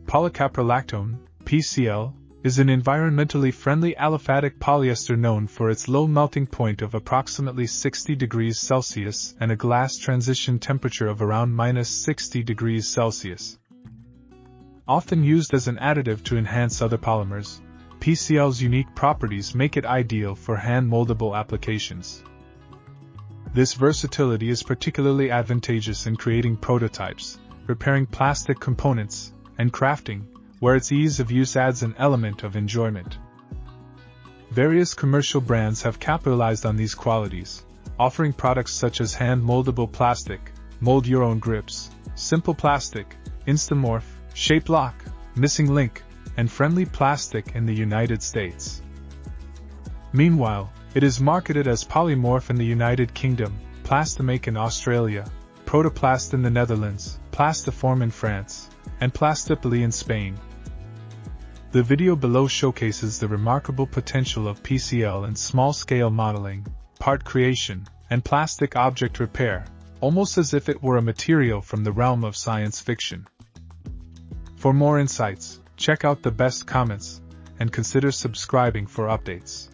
Polycaprolactone, PCL, is an environmentally friendly aliphatic polyester known for its low melting point of approximately 60 degrees Celsius and a glass transition temperature of around -60 degrees Celsius. Often used as an additive to enhance other polymers, PCL's unique properties make it ideal for hand-moldable applications. This versatility is particularly advantageous in creating prototypes, repairing plastic components, and crafting, where its ease of use adds an element of enjoyment. Various commercial brands have capitalized on these qualities, offering products such as hand-moldable plastic, mold your own grips, simple plastic, Instamorph, Shape Lock, Missing Link, and Friendly Plastic in the United States. Meanwhile, it is marketed as Polymorph in the United Kingdom, Plastamake in Australia, Protoplast in the Netherlands, Plastiform in France, and Plastipoli in Spain. The video below showcases the remarkable potential of PCL in small-scale modeling, part creation, and plastic object repair, almost as if it were a material from the realm of science fiction. For more insights, check out the best comments, and consider subscribing for updates.